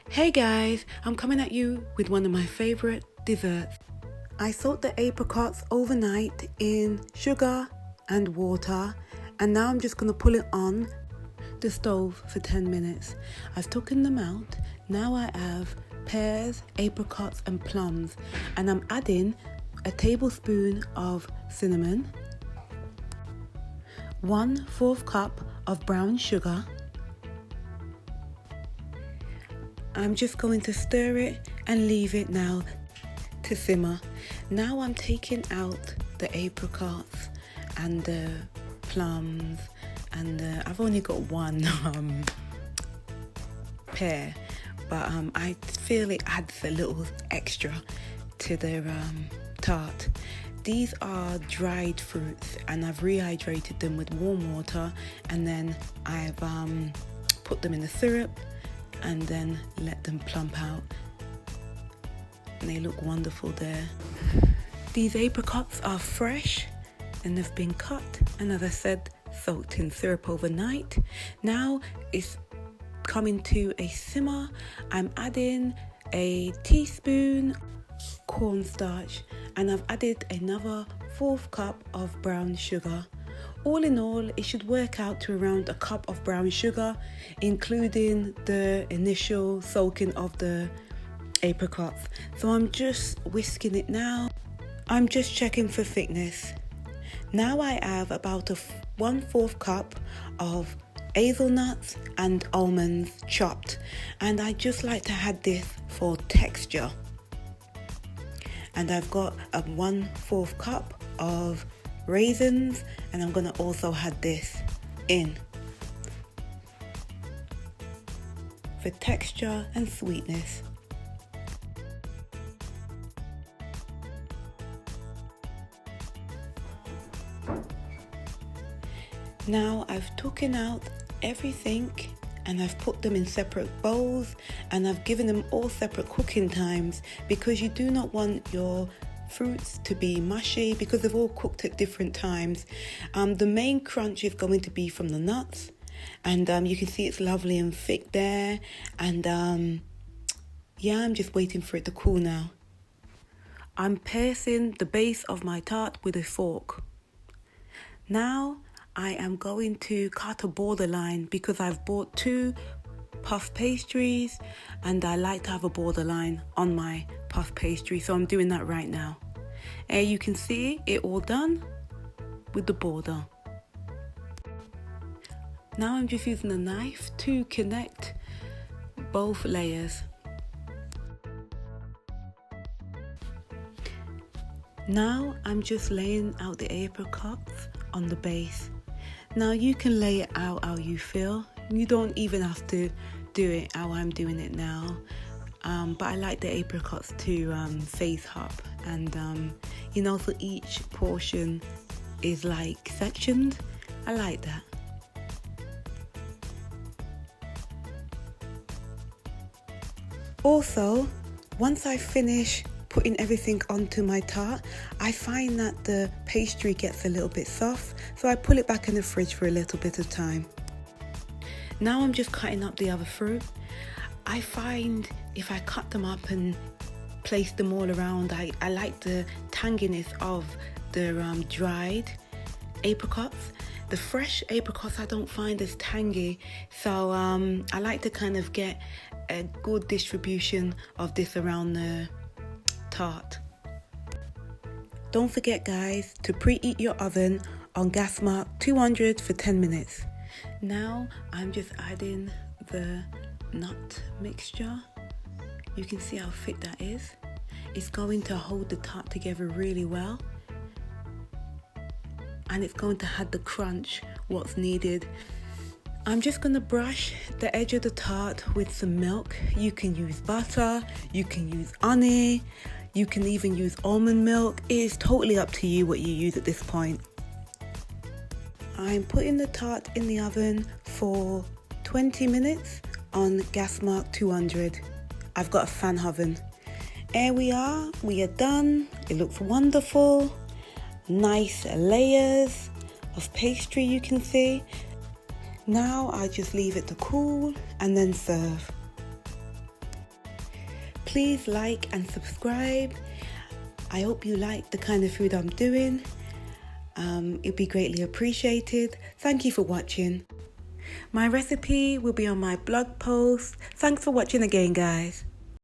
Hey guys, I'm coming at you with one of my favorite desserts. I soaked the apricots overnight in sugar and water, and now I'm just going to pull it on the stove for 10 minutes. I've taken them out. Now I have pears, apricots and plums, and I'm adding a tablespoon of cinnamon, 1/4 cup of brown sugar. I'm just going to stir it and leave it now to simmer. Now I'm taking out the apricots and the plums and I've only got one pear, but I feel it adds a little extra to the tart. These are dried fruits and I've rehydrated them with warm water, and then I've put them in the syrup and then let them plump out, and they look wonderful there. These apricots are fresh and they've been cut and, as I said, soaked in syrup overnight. Now it's coming to a simmer. I'm adding a teaspoon cornstarch and I've added another 1/4 cup of brown sugar. All in all, it should work out to around a cup of brown sugar, including the initial soaking of the apricots. So I'm just whisking it now. I'm just checking for thickness. Now I have about a 1/4 cup of hazelnuts and almonds chopped, and I just like to add this for texture. And I've got a 1/4 cup of raisins, and I'm going to also add this in for texture and sweetness. Now I've taken out everything and I've put them in separate bowls, and I've given them all separate cooking times because you do not want your fruits to be mushy because they've all cooked at different times. The main crunch is going to be from the nuts, and you can see it's lovely and thick there, and yeah, I'm just waiting for it to cool now. I'm piercing the base of my tart with a fork. Now I am going to cut a borderline because I've bought 2 puff pastries and I like to have a borderline on my puff pastry, so I'm doing that right now. You can see it all done with the border. Now I'm just using a knife to connect both layers. Now I'm just laying out the apricots on the base. Now you can lay it out how you feel. You don't even have to do it how I'm doing it now. But I like the apricots to face up, and so each portion is like sectioned. I like that. Also, once I finish putting everything onto my tart, I find that the pastry gets a little bit soft, so I pull it back in the fridge for a little bit of time. Now I'm just cutting up the other fruit. I find if I cut them up and place them all around, I like the tanginess of the dried apricots. The fresh apricots I don't find as tangy, so I like to kind of get a good distribution of this around the tart. Don't forget, guys, to preheat your oven on gas mark 200 for 10 minutes. Now I'm just adding the nut mixture. You can see how thick that is. It's going to hold the tart together really well, and it's going to add the crunch what's needed. I'm just going to brush the edge of the tart with some milk. You can use butter, you can use honey, you can even use almond milk. It is totally up to you what you use at this point. I'm putting the tart in the oven for 20 minutes on gas mark 200. I've got a fan oven. Here we are done. It looks wonderful. Nice layers of pastry you can see. Now I just leave it to cool and then serve. Please like and subscribe. I hope you like the kind of food I'm doing. It'd be greatly appreciated. Thank you for watching. My recipe will be on my blog post. Thanks for watching again, guys.